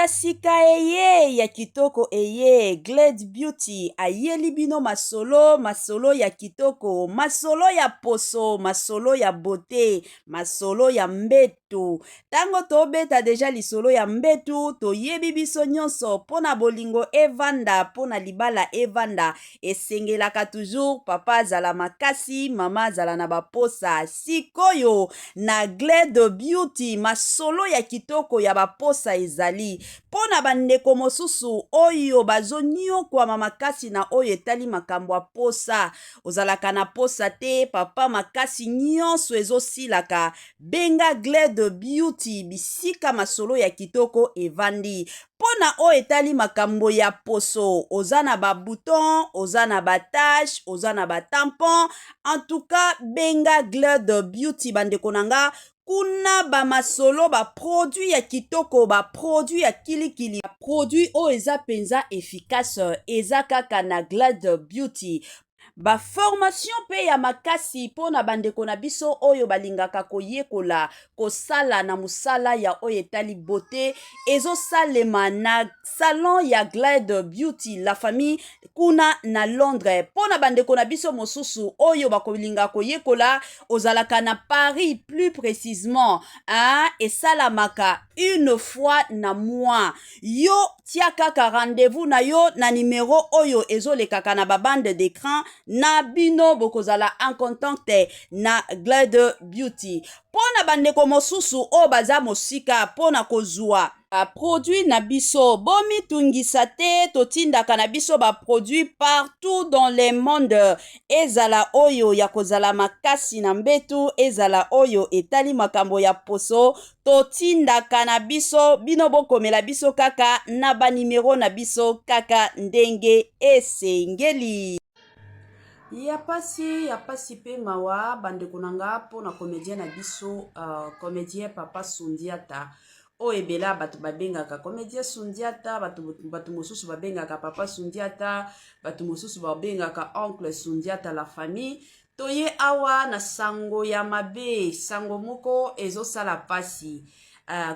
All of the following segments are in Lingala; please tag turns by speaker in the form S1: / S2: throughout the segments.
S1: sika eye ya kitoko eye Glade Beauty ayeli bino masolo ya kitoko, masolo ya poso, masolo ya beauté, masolo ya mbetu. Tango tobeta deja lisolo ya mbetu toyebi biso nyonso pona bolingo evanda, pona libala evanda esengelaka toujours papa azala makasi, mama azala na baposa. Sikoyo na Glade Beauty masolo ya kitoko ya baposa ezali pona bandeko mosusu oyo bazoniokwama makasi na oyo etali makambo ya posa. Ozalaka na posa te, papa makasi nyonso ezosilaka, benga Glade Beauty bisika masolo ya kitoko evandi. Pona oyo etali makambo ya poso, oza na ba bouton, oza na ba tache, oza na ba tampon, en tout cas benga Glade Beauty bandeko nanga. Kuna ba masolo ba produit ya kitoko, ba produit ya kilikili, ba produit o eza penza efficace, eza kaka na Glade Beauty. Ba formation pe ya makasi pona bandeko na biso oyo balingaka koyekola kosala na musala ya oyo etali beauté ezo salema na salon ya Glade Beauty la famille kuna na Londres. Pona bandeko na biso mosusu oyo bakolinga koyekola ozalaka na Paris plus précisément esalamaka une fois na mois. Yo tia kaka rendez-vous na yo na numéro oyo ezolekaka na babande d'écran na bino bokozala en contact na Glade Beauty. Pona bandeko mosusu o baza mosika pona kozwa produit na biso bomi tungisa te, totindaka na biso ba produit partout dans le monde. Ezala oyo ya kozala makasi na mbetu, ezala oyo etali makambo ya poso, totindaka na biso bino bokomela biso kaka na ba numero na biso kaka ndenge esengeli. Ya pasi pe mawa bandeko nanga pona comédien na biso comédien Papa Sundiata o ebela batu babengaka comédien Sundiata, batu mosusu babengaka Papa Sundiata, batu mosusu babengaka oncle Sundiata la famille. Toye awa na sango ya mabe, sango moko ezosala pasi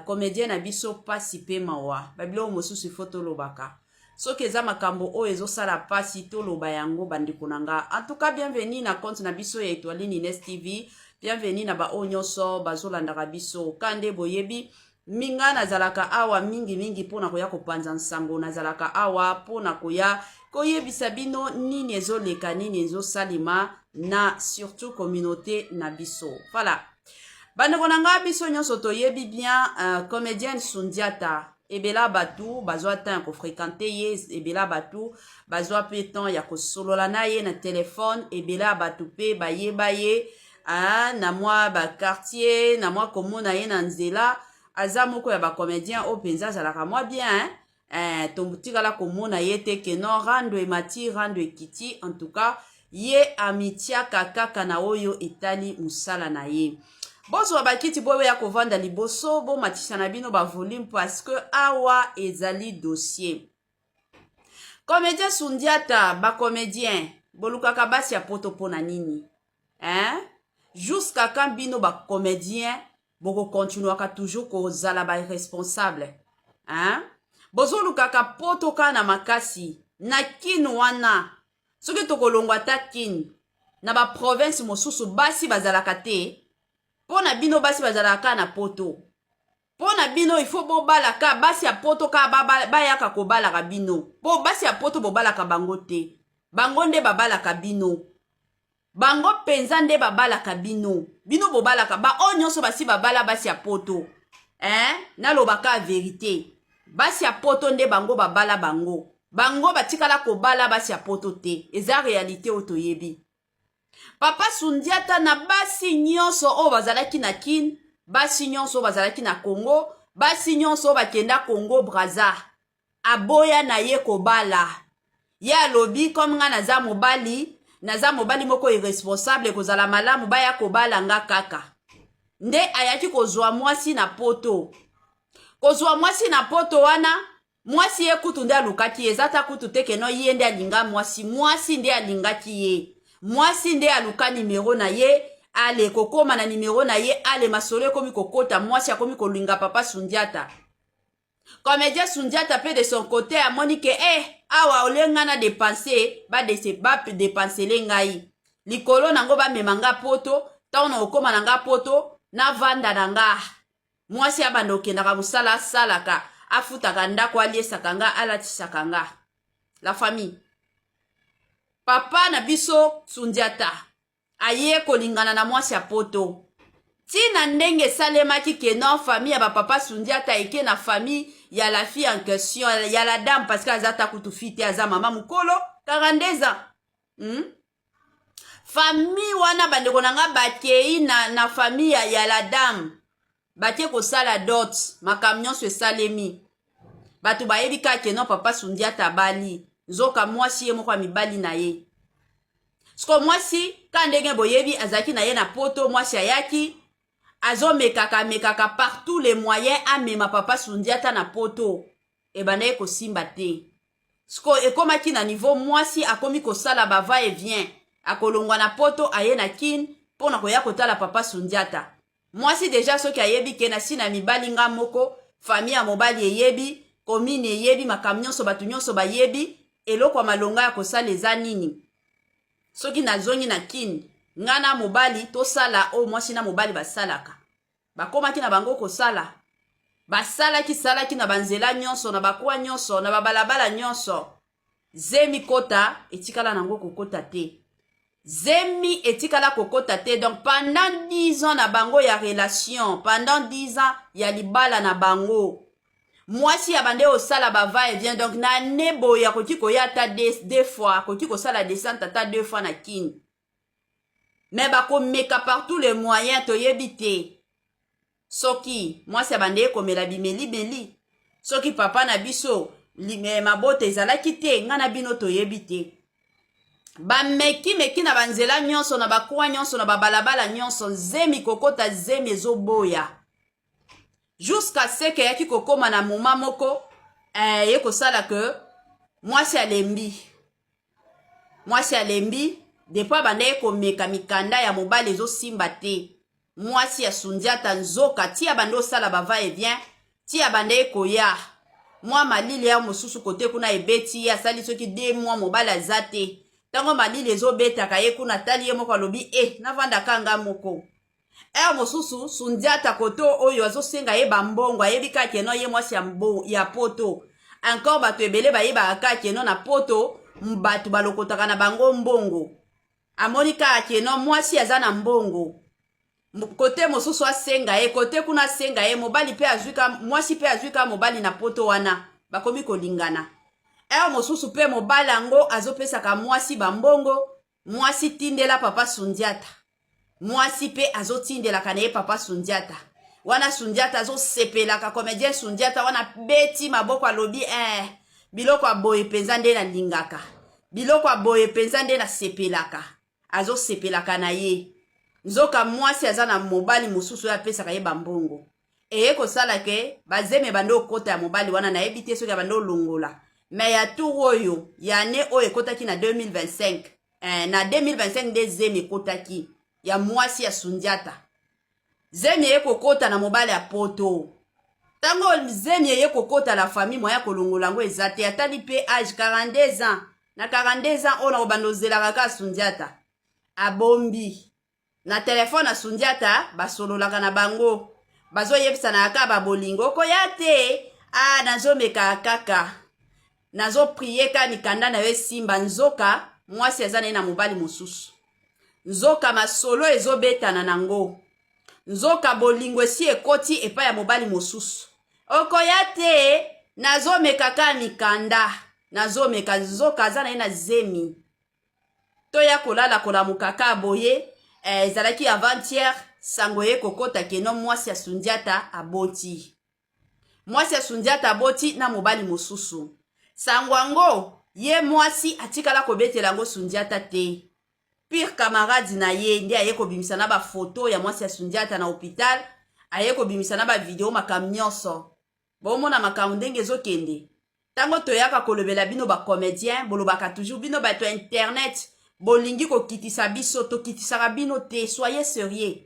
S1: comédien na biso pasi pe mawa babilo mosusu foto lobaka. Soki eza makambo o ezosala pasi toloba yango bandeko nanga. En tout cas, bienvenue na compte na biso ya Etoile Nines TV. Bienvenue na ba o nyonso bazolandaka biso. Kande boyebi minga nazalaka awa mingi pona koya kopanza nsango, nazalaka awa pona koya koyebisa bino nini ezoleka, nini ezosalima na surtout communauté na biso. Voilà. Bandeko nanga biso nyonso toyebi bien comédienne Sundiata ebela batu bazwa temps ko fréquenter ye, ebela batu bazwa pe temps ya ko solola na ye na téléphone, ebela batu pe bayeba ye na mwa ba quartier, na mwa komona ye na nzela. Aza moko ya ba comédien o penza zalaka mwa bien tomutikala komona ye te ke non rando emati rando ekiti. En tout cas ye amitiaka kaka na oyo etali musala na ye. Bozo bakiti boyo ya kovanda liboso bo matisa na bino ba volume parce que awa ezali dossier. Comédien Sundiata ba comédien bolukaka basi ya poto pona nini jusqu'à quand bino ba comédien boko continuaka toujours ko zala ba responsable bozo lukaka poto kana makasi na kinu wana soki tokolongwa ta kinu na ba province mosusu basi bazalaka te. Pona bino basi bazalaka na poto. Pona bino il faut bobalaka basi ya poto ka bayaka kobalaka bino. Po basi ya poto bobalaka bango te. Bango nde babalaka bino. Bango penza nde babalaka bino. Bino bobalaka ba o nyonso basi babala basi ya poto. Nalobaka vérité. Basi ya poto nde bango babala bango. Bango batikala kobala basi ya poto te. Eza réalité otoyebi. Papa Sundiata na basi nyonso o bazalaki na kin, basi nyonso bazalaki na Congo, basi nyonso bakenda Congo Brazza. Aboya na ye kobala. Ya lobi comme nga naza mobali moko irresponsable kozala malamu baya kobala nga kaka. Nde ayaki kozwa mwasi na poto. Kozwa mwasi na poto wana, mwasi ye kutu nde alukaki ye, zata kutu teke no ye nde alinga mwasi nde alingaki ye. Mwasi nde aluka numero na ye, ale kokoma na numero na ye, ale masolo komi kokota, mwasi akomi kolinga Papa Sundiata. Comédien Sundiata pe de son côté a monique awa olenga na dépenser ba dépenser lengai. Likolo nango ba memanga poto, taona okoma nanga poto na vanda nanga. Mwasi abandoke na musala salaka, afutaka ndako aliesaka nga alatisaka nga. La famille. Papa na biso Sundiata aye kolingana na mwasi ya poto. Tina ndenge salemaki ke non famille ya ba papa Sundiata eke na famille ya la fille en question, ya la dame parce que azata kutufite aza mama mukolo 42 ans. Famille wana bandeko nanga bakei na famille ya la dame. Batie ko sala dot makamnyon se salemi. Batu bayebi ka ke non papa Sundiata bali. Nzoka mwasi ye moko mibali na ye. Sko mwasi kandenge boyebi azaki na ye na poto mwasi ayaki azo mekaka par tous les moyens amema papa Sundiata na poto e banaye ko simba te. Sko ekomaki na niveau mwasi akomi ko sala ba va et vient akolongwa na poto aye na kin pona koya kotala papa Sundiata. Mwasi deja soki ayebi ke na sina mibali nga moko famille ya mobali eyebi komine eyebi makamnyonso batu nyonso bayebi eloko malonga ya kosala eza nini. Soki nazongi na kin ngana mobali to sala o mwasi na mobali basalaka. Bakomaki na bango kosala. Basalaki salaki na banzela nyonso na bakuwa nyonso na babalabala nyonso. Zemi kota etikala nango kokota te. Zemi etikala kokota te. Donc pendant 10 ans na bango ya relation, pendant 10 ans ya libala na bango. Mwasi ya bande osala bava et vient donc na nebo ya koki koyata deux fois, koki kosala descente ata 2 fois na kin. Mais bako meka par tous les moyens to yebite. Soki mwasi ya bande komela bimeli. Soki papa na biso mabote ezalaki te ngana bino to yebite. Ba meki na banzela nyonso na bakuwa nyonso na babalabala nyonso zemi kokota zemi ezoboya. Jusqu'à ce que yaki kokoma na moma moko ye kosala que mwasi alembi. Mwasi alembi depuis bande komeka mikanda ya mobali ezo simba te. Mwasi ya Sundiata nzoka tia bande osala bava et vient tia bande koya. Mwa malili ya mosusu kote kuna ebeti ya sali soki 2 mois mobali azate. Tango malili ezo betaka ye kuna tali ye moko alobi na vanda kanga moko. Mosusu Sundiata koto oyo azosenga ye bambongo ayebi ka keno ye mwasi ya poto. Encore batu ebele bayeba ka keno na poto mbatu balokotaka na bango mbongo. Amoni ka keno mwasi aza na mbongo. Kote mosusu asenga ye kote kuna asenga ye mobali pe azuka mwasi pe azuka mobali na poto wana bakomi kolingana. Mosusu pe mobali ango azopesaka mwasi bambongo mwasi tindela papa Sundiata. Mwasi pe azotindela kanaye papa Sundiata. Wana Sundiata azosepelaka comédien Sundiata wana beti maboko alobi biloko aboye penza nde na lingaka. Biloko aboye penza nde na sepelaka. Azosepelaka na ye. Nzoka mwasi aza na mobali mosusu ya pesaka ye bambongo. Eye kosala ke bazeme bando kota ya mobali wana na ebite soki ya bando longola. Mais ya tout oyo ya ne oyo ekotaki na 2025. Na 2025 nde zeme ekotaki. Ya mwasi ya Sundiata. Zemi ye kokota na mobali ya poto. Tango zemi ye kokota la famille moya kolongola ngo ezate atali pe age 42 ans. Na 42 ans ona obandozela kaka Sundiata. Abombi. Na telefone na Sundiata basololaka na bango. Bazo yebisa na aka babolingo koya te. Nazo meka kaka. Nazo prier ka mikanda na we simba nzoka mwasi azana na mobali mosusu. Nzoka masolo ezobetana nango. Nzoka bolingo si ekoti epa ya mobali mosusu. Okoya te nazo mekaka mikanda. Nazo meka nzoka azana na zemi. Toya kolala kola mukaka boye ezalaki avant-hier sango ye kokota keno mwasi ya Sundiata aboti. Mwasi ya Sundiata aboti na mobali mosusu. Sangwango ye mwasi atikala kobetela ngo Sundiata te. Pire camarade na ye ndi aye kobimisa na ba photo ya mwasi ya Sundiata na hôpital, aye kobimisa na ba video makamnyonso. Bomona makamu ndenge ezokende. Tango toyaka kolobela bino ba comédien, bolobaka toujours bino ba to internet, bolingi kokitisa biso to kitisaka bino te, soyez sérieux.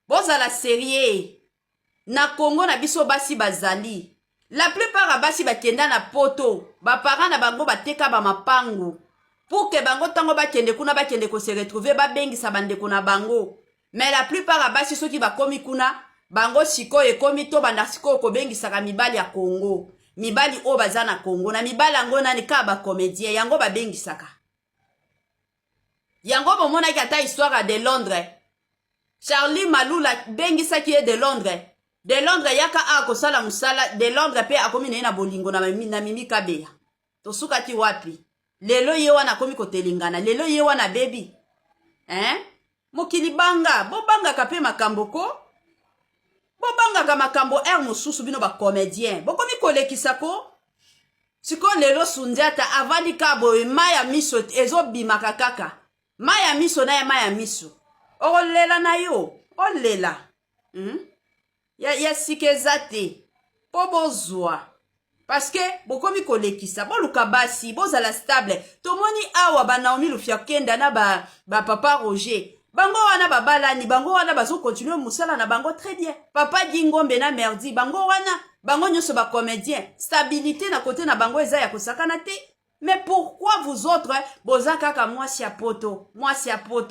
S1: Bozala sérieux. Na Congo na biso basi bazali. La plupart ya basi bakenda na poto baparent na bango bateka bamapangu pour que bango tango bakende kuna bakende ko se retrouver babengisa bandeko na bango. Mais la plupart ya basi soki bakomi kuna bango sikoyo ekomi to banda sikoyo kobengisaka mibali ya Congo, mibali oyo baza na Congo, na mibali yango nani kaka bacomédien yango babengisaka. Yango bomonaki ata histoire de Londres. Charlie Malula bengisaki ye de Londres. De Londres yaka akosala musala, de Londres pe akomi na ye na bolingo na Mimi Kabeya. Tosukaki wapi? Lelo ye wana akomi kotelingana, lelo ye wana baby. Mokili banga, bobanga pe makambo ko. Bobanga ka makambo mosusu bino ba comédien. Bokomi kolekisa ko. Siko lelo Sundiata avandi ka boye maya miso ezo bimaka kaka. Maya miso na ya maya miso. Olela na yo, olela. Ya sikeza te. Po bozwa. Parce que bokomi kolekisa, boluka basi, bozala stable. Tomoni awa ba Naomi Lufiakenda na ba papa Roger. Bango wana babalani, bango wana bazo continuer musala na bango très bien. Papa Dingombe na Merdi, bango wana, bango nyoso ba comédien. Stabilité na côté na bango eza ya kosakana te. Mais pourquoi vous autres, boza kaka mwasi ya poto,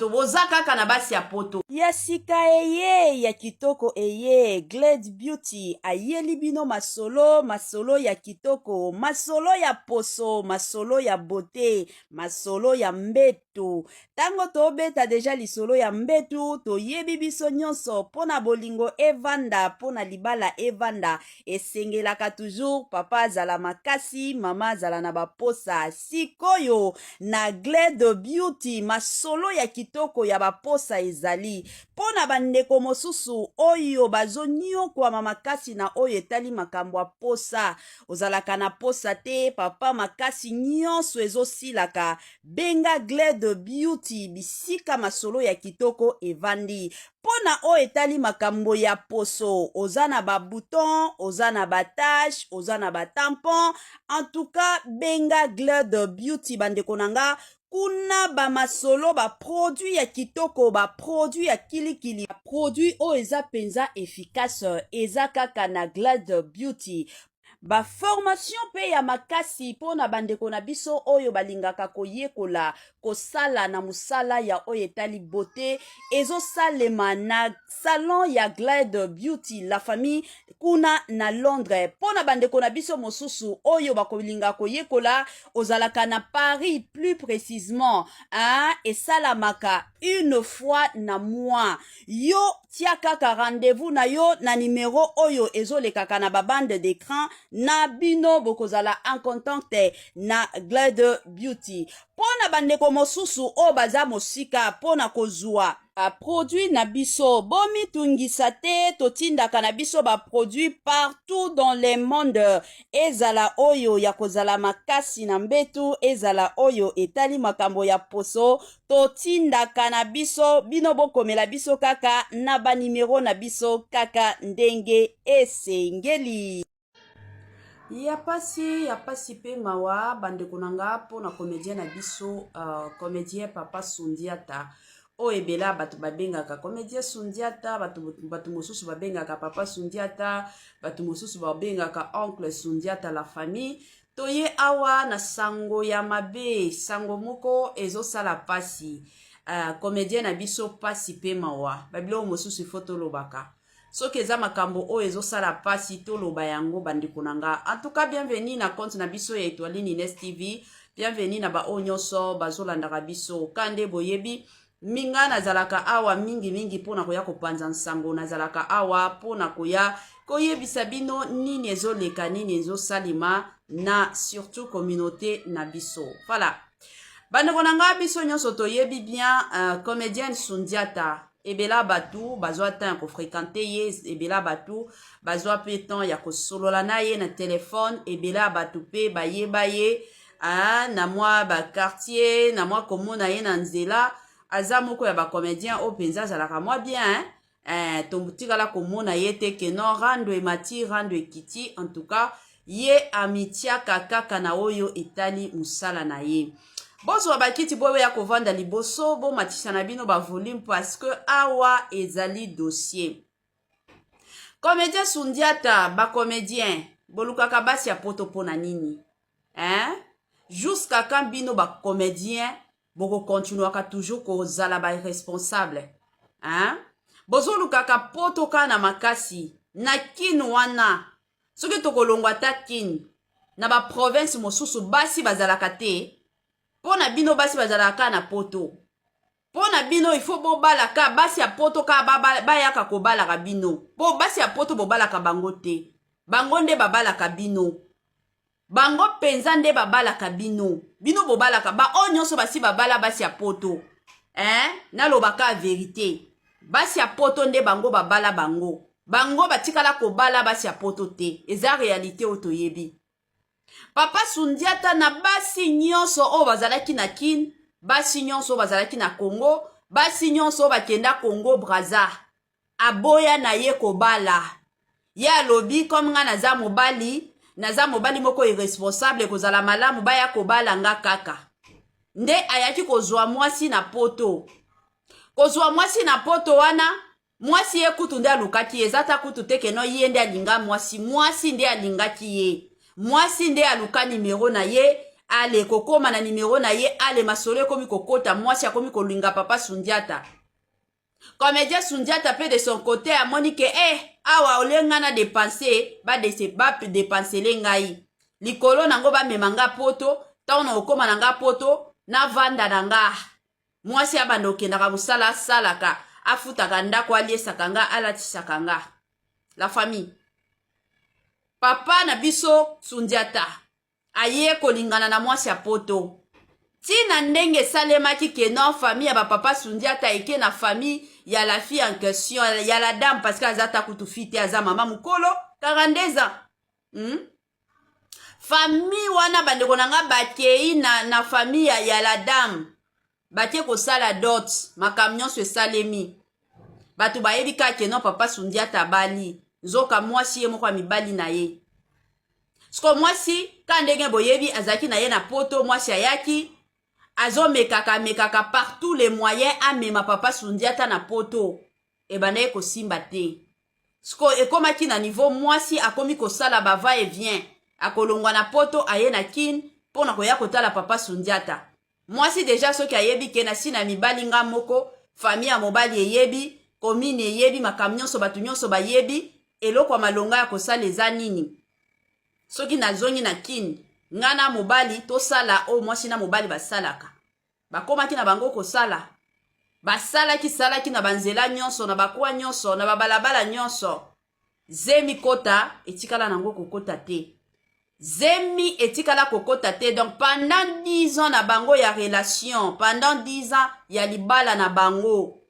S1: boza kaka na basi ya poto. Ya sika eye, ya kitoko eye, Glade Beauty, ayeli bino masolo ya kitoko, masolo ya poso, masolo ya beauté, masolo ya mbetu. Tango tobeta deja lisolo ya mbetu, toyebi biso nyonso, pona bolingo evanda, pona libala evanda, esengelaka toujours, papa zala makasi, mama zala na baposa. Sikoyo na Glade Beauty masolo ya kitoko ya baposa ezali pona bandeko mosusu oyo bazonyo kwa makasi na oyo etali makambo ya posa ozalaka na posa te papa makasi nyonso ezosilaka benga Glade Beauty bisika masolo ya kitoko evandi pona oyo etali makambo ya poso oza na ba bouton oza na ba tache oza na ba tampon en tout cas benga Glade Beauty bandeko nanga kuna ba masolo ba produit ya kitoko ba produit ya kilikili ba produit oyo eza penza efficace eza kaka na Glade Beauty. Ba formation pe ya makasi pona bandeko na biso oyo balingaka koyekola kosala na musala ya oyo etali beauté ezo salema na salon ya Glade Beauty la famille kuna na Londres pona bandeko na biso mosusu oyo bakolinga koyekola ozalaka na Paris plus précisément esalamaka une fois na mois yo tia kaka rendez-vous na yo na numéro oyo ezolekaka na babande d'écran na bino bokozala en contact na Glade Beauty pona bandeko mosusu o baza mosika pona kozwa produit na biso bomi tungisa te totindaka na biso ba produit partout dans le monde ezala oyo ya kozala makasi na mbetu ezala oyo etali makambo ya poso totindaka na biso bino bokomela biso kaka na ba numero na biso kaka ndenge esengeli. Ya pasi pe mawa bandeko nanga pona comédien na biso comédien papa Sundiata o ebela batu babengaka comédien Sundiata batu mosusu babengaka papa Sundiata batu mosusu babengaka oncle Sundiata la famille toye awa na sango ya mabe sango moko ezosala pasi comédien na biso pasi pe mawa babilo mosusu foto lobaka soki eza makambo oyo ezosala pasi toloba yango bandeko nanga en tout cas bienvenue na compte na biso ya Etoile Nines TV bienvenue na ba oyo nyonso bazolandaka biso kande boyebi minga nazalaka awa mingi pona koya kopanza nsango nazalaka awa pona koya koyebisa bino nini ezoleka nini ezosalima na surtout communauté na biso voilà bandeko nanga biso nyonso toyebi bien comédienne Sundiata ebela batu bazwa temps ya kofréquente ye ebela batu bazwa pe temps ya kosolola na ye na telefone ebela batu pe bayeba ye na mwa bakartier na mwa komona ye na nzela aza moko ya bacomédien oyo mpenza azalaka mwa bien totikala komona ye te keno rando emati rando ekiti en tout cas ye amitiaka kaka na oyo etali musala na ye bozwa bakiti boyo ya kovanda liboso bomatisa na bino ba volume parce que awa ezali dossier comédien Sundiata ba comédien bolukaka basi ya poto pona nini? Hein? Jusqu'à quand bino ba comédien boko continuaka toujours kozala ba irresponsable. Hein? Bozo lukaka poto kana makasi na kin wana. Soki tokolongwa ta kin na ba province mosusu basi bazalaka te. Pona bino basi bazalaka na poto. Pona bino il faut bobalaka basi ya poto ka bayaka kobalaka bino. Po basi ya poto bobalaka bango te. Bango nde babalaka bino. Bango penza nde babalaka bino. Bino bobalaka ba o nyonso basi babala basi ya poto. Nalobaka vérité. Basi ya poto nde bango babala bango. Bango batikala kobala basi ya poto te. Eza réalité otoyebi. Papa Sundiata na basi nyonso o bazalaki na kin. Basi nyonso bazalaki na Congo. Basi nyonso bakenda Congo Braza. Aboya na ye kobala. Ya lobi comme nga naza mobali moko irresponsable kozala malamu baya kobala nga kaka. Nde ayaki kozwa mwasi na poto. Kozwa mwasi na poto wana, mwasi ye kutu nde alukaki ye, zata kutu teke no ye nde alinga mwasi nde alingaki ye. Mwasi nde aluka nimero na ye, ale kokoma na nimero na ye, ale masolo komi kokota, mwasi akomi kolinga Papa Sundiata. Comédien Sundiata pe de son côté a monique awa olenga na dépenser ba dépenser lengai. Likolo nango ba memanga poto, taona okoma nanga poto, na vanda nanga. Mwasi abandoke na kabusala salaka, afutaka ndako aliesaka nga alatisaka nga. La famille. Papa na biso Sundiata aye kolingana na mwasi ya poto. Tina ndenge salemaki ke non famille ya ba Papa Sundiata eke na famille ya la fille en question, ya la dame parce que azata kutufite aza mama mukolo 42 ans. Famille wana bandeko nanga bakei na famille ya la dame. Batie ko sala dot, makamnyon se salemi. Batu bayebi kake non Papa Sundiata bali. Zoka mwasi ye moko mibali na ye. Sko mwasi kandenge boyebi azaki na ye na poto mwasi ayaki. Azo mekaka par tous les moyens amema Papa Sundiata na poto. Ebanaye ko simba te. Sko ekomaki na niveau mwasi akomi ko sala bava et vient. Akolongwa na poto aye na kin pona koya kotala Papa Sundiata. Mwasi deja soki ayebi ke na sina mibali nga moko, famille ya mobali eyebi, komine eyebi, makamnyonso batu nyonso bayebi, eloko malonga ya kosala eza nini. Soki nazongi na kin, ngana mobali to sala o mwasi na mobali basalaka. Bakomaki na bango kosala. Salaki na banzela nyonso, na bakwa nyonso, na babalabala nyonso. Zemi kota, etikala nango kokota te. Zemi etikala kokota te. Donc pendant 10 ans na bango ya relation, pendant 10 ans ya libala na bango.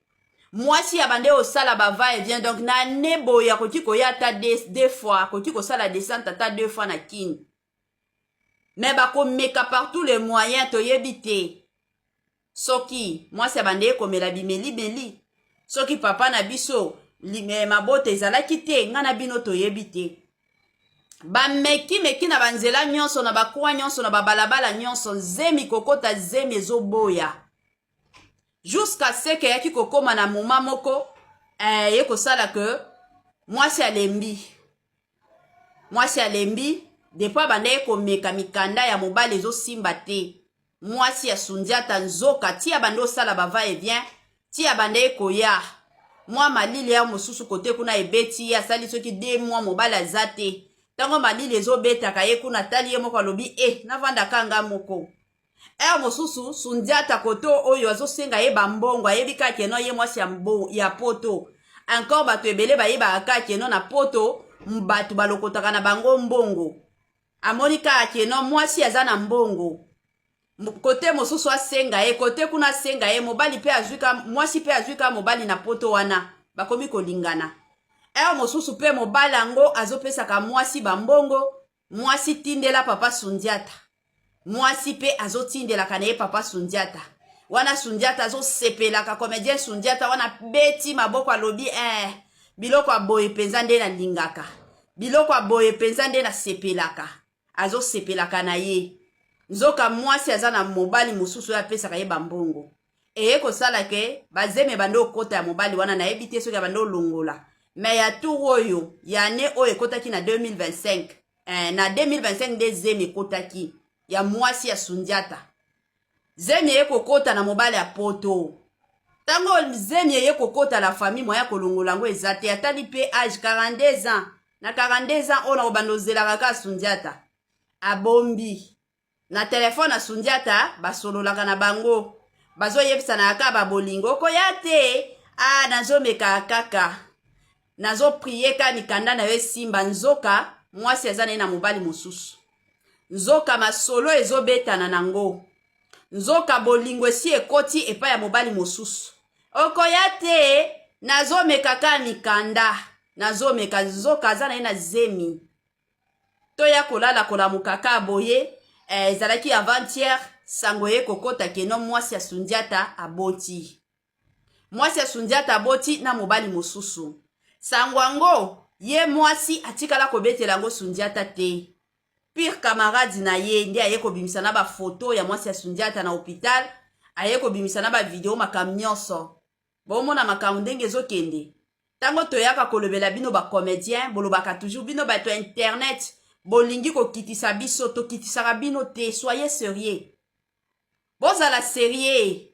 S1: Mwasi ya bande osala bava et vient. Donc na nebo ya koti koya ta 2 fois, koti kosala descente ta 2 fois na kin. Mais bako meka par tous les moyens to yebite. Soki mwasi ya bande komela bimeli. Soki papa na biso mabote ezalaki te ngana bino to yebite. Ba meki na banzela nyonso na bakwa nyonso na babalabala nyonso zemi kokota zemi ezoboya. Jusqu'à ce que yaki kokoma na moma moko ye kosala que mwasi alembi depo bande komeka mikanda ya mobali ezosimba te. Mwasi ya Sundiata nzoka tia bande osala bava et vient tia bande koya. Mwa malili ya mosusu kote kuna ebeti ya sali soki 2 mois mobali azate. Tango malili ezobetaka ye kuna tali ye moko alobi navanda kanga moko. Mosusu Sundiata koto oyo azosenga ye bambongo ayebi kake no ye mwasi ya poto. Encore bato ebele bayeba kake no na poto mbatu balokotaka na bango mbongo. Amoni kake no mwasi aza na mbongo. Kote mosusu asenga ye kote kuna asenga ye mobali pe azuka mwasi pe azuka mobali na poto wana bakomi kolingana. Mosusu pe mobali ango azopesaka mwasi bambongo, mwasi tindela Papa Sundiata. Mwasi pe azotindela kanaye Papa Sundiata. Wana Sundiata azosepelaka comédien Sundiata wana beti maboko alobi biloko aboye penza nde na lingaka. Biloko aboye penza nde na sepelaka. Azosepelaka na ye. Nzoka mwasi aza na mobali mosusu ya pesaka ye bambongo. Kosala ke bazeme bando kota ya mobali wana na ebite soki ya bando longola. Mais ya tout oyo, ya ne oyo kotaki na 2025. na 2025 nde zemi ekotaki ya mwasi ya Sundiata. Zemi ekokota na mobali ya poto. Tango zemi ekokota la famille moya kolongola ngo ezate atali pe age 42 ans. Na 42 ans ona obandozela kaka Sundiata. Abombi. Na telefone ya Sundiata basololaka na bango. Bazo yebisa na aka babolingo koya te. Nazo meka kaka. Nazo priye ka mikanda na yo simba nzoka mwasi azana na mobali mosusu. Nzoka masolo ezobetana nango. Nzoka bolingo esi ekoti epa ya mobali mosusu. Okoya te nazo meka ka mikanda. Nazo meka nzoka azana na zemi. Toya kolala kola mukaka aboye. Ezalaki avant-hier sango ye kokota keno mwasi ya Sundiata aboti. Mwasi ya Sundiata aboti na mobali mosusu. Sangwango, ye mwasi atikala kobetela ngo Sundiata te. Pire camarade na ye, ndi aye kobimisa na ba photo ya mwasi ya Sundiata na hôpital, aye kobimisa na ba video makamnyonso. Bomona makamundenge zokende. Tango toyaka kolobela bino ba comédien, bolobaka toujours bino ba to internet, bolingi ko kitisa biso to kitisaka bino te, soyez sérieux. Bozala sérieux.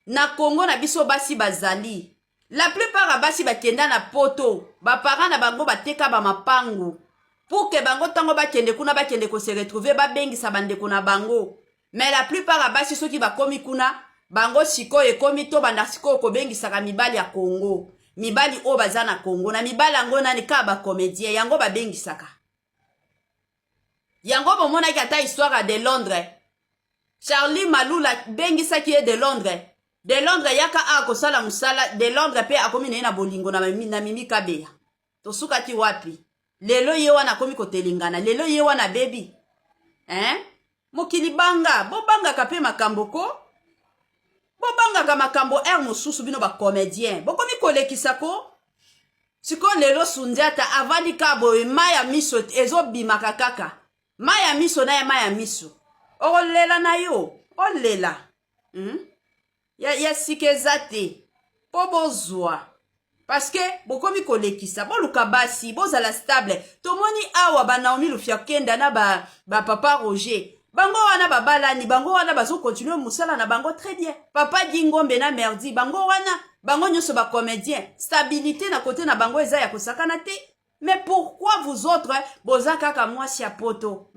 S1: Na Congo na biso basi bazali. La plupart abasi bakenda na poto, ba parents na bango bateka ba mapangu. Pour que bango tango bakende kuna bakende ko se retrouver ba bengisa bandeko na bango. Mais la plupart abasi soki bakomi kuna, bango siko ekomi to banda siko ko bengisa ka mibali ya Congo. Mibali o baza na Congo na mibali yango nani ka ba comédien yango ba bengisaka. Yango bomona ki ata histoire de Londres. Charlie Malula bengisa ki de Londres. De Londres yaka akosala musala de Londres pe akomi na bolingo na mimi kabeya. Tosuka ti wapi? Lelo ye wana komi kotelingana. Lelo ye wana baby. Mokili banga. Bo banga kape makambo ko. Bo banga ka makambo mosusu bino ba comédien. Bo komi kolekisa ko. Siko lelo Sundiata avandi kabo maya miso ezo bimaka kaka. Maya miso na ya maya miso. Olela na yo. Olela. Ya sikeza te. Po bozwa. Parce que bokomi kolekisa. Boluka basi. Bozala stable. Tomoni awa ba Naomi Lufia kenda na ba papa Roger. Bango wana babalani. Bango wana bazo continue musala na bango très bien. Papa Dingombe na merdi. Bango wana. Bango nyoso ba comédien. Stabilité na côté na bango eza ya kosakana te. Mais pourquoi vous autres, bozakaka mwasi ya poto,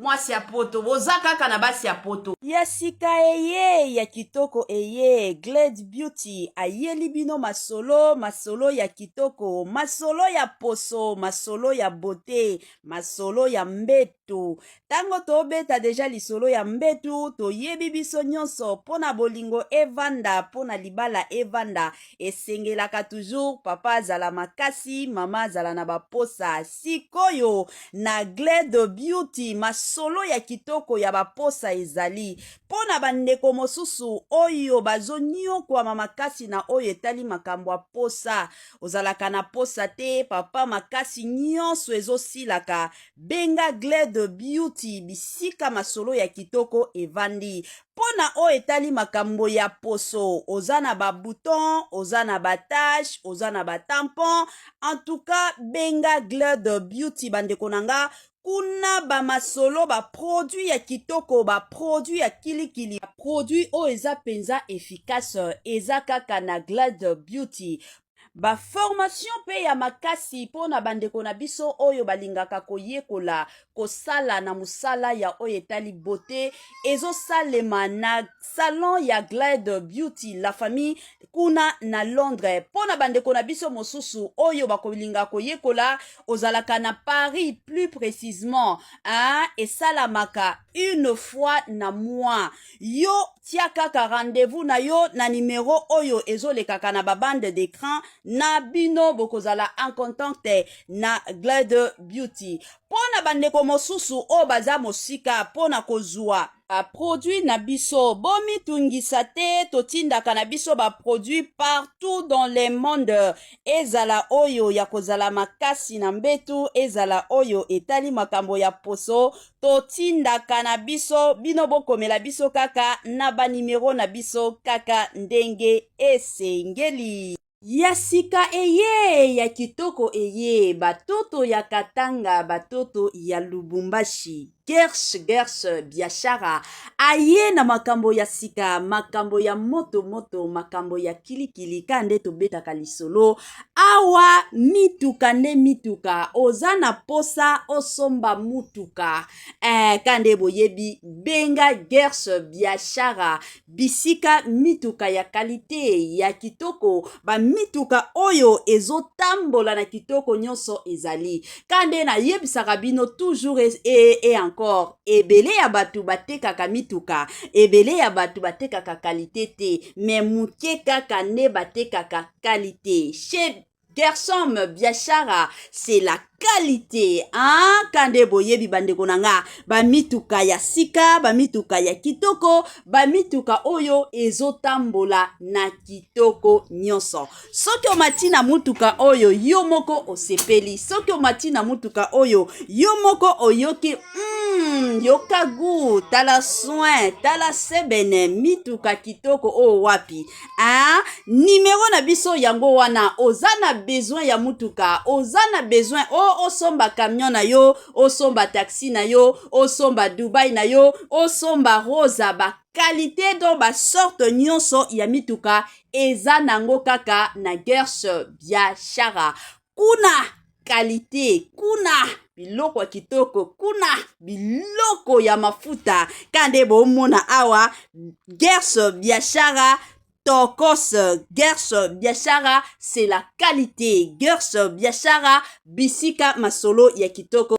S1: bozakaka na basi ya poto? Yasika eye, ya kitoko eye, Glade Beauty, ayeli bino masolo ya kitoko, masolo ya poso, masolo ya beauté, masolo ya mbetu. Tango tobeta deja lisolo ya mbetu, toyebi biso nyonso, pona bolingo evanda, pona libala evanda, esengelaka toujours, papa zala makasi, mama zala na baposa. Sikoyo na Glade Beauty masolo ya kitoko ya baposa ezali pona bandeko mosusu oyo bazonyo kwa makasi na oyo etali makambo ya posa ozalaka na posa te papa makasi nyonso ezosilaka benga Glade Beauty bisika masolo ya kitoko evandi pona o etali makambo ya poso ozana ba bouton ozana ba tache ozana ba tampon en tout cas benga Glade Beauty bandeko nanga kuna ba masolo ba produit ya kitoko ba produit ya kilikili ba produit o eza penza efficace eza kaka na Glade Beauty. Ba formation pe ya makasi pona bandeko na biso oyo balingaka koyekola kosala na musala ya oyo etali beauté ezo salema na salon ya Glade Beauty la famille kuna na Londres pona bandeko na biso mosusu oyo bakolinga koyekola ozalaka na Paris plus précisément esalamaka une fois na mois yo tia kaka rendez-vous na yo na numéro oyo ezolekaka na babande d'écran na bino bokozala en contact na Glade Beauty pona bandeko mosusu o baza mosika pona kozwa produit na biso bomi tungisa te totindaka na biso ba produit partout dans le monde ezala oyo ya kozala makasi na mbetu ezala oyo etali makambo ya poso totindaka na biso bino bokomela biso kaka na ba numero na biso kaka ndenge esengeli. Ya sika eye, ya kitoko eye, batoto ya Katanga, batoto ya Lubumbashi. Gersh, biashara. Aye na makambo ya sika, makambo ya moto, makambo ya kilikili, kande to beta kalisolo. Awa mituka nde mituka, ozana posa osomba mutuka. Kande boyebi, benga gersh, biashara. Bisika mituka ya kalite, ya kitoko, ba mituka oyo ezotambola na kitoko nyonso ezali. Kande na yebisaka bino toujours et encore, ebele ya batu batekaka mituka, ebele ya batu batekaka kalite te, me muke kaka nde batekaka kalite. Chez Gershom biashara, c'est la qualité, hein? Kande boyebi bandeko nanga, ba mituka ya sika, ba mituka ya kitoko, ba mituka oyo ezotambola na kitoko nyonso. Soki omati na mutuka oyo, yo moko osepeli. Soki omati na mutuka oyo, yo moko oyoki, yoka gu, tala soin, tala sebene, mituka kitoko o wapi. Hein? Numéro na biso yango wana, ozana besoin ya mutuka, ozana besoin osomba camion na yo, osomba taxi na yo, osomba Dubai na yo, osomba rosa ba qualité do ba sorte nyonso ya mituka eza nango kaka na Gersh biashara. Kuna qualité, kuna biloko ya kitoko, kuna biloko ya mafuta. Kande bomona awa Gersh biashara Tokos, Gersh biashara, c'est la qualité. Gersh biashara, bisika masolo ya kitoko.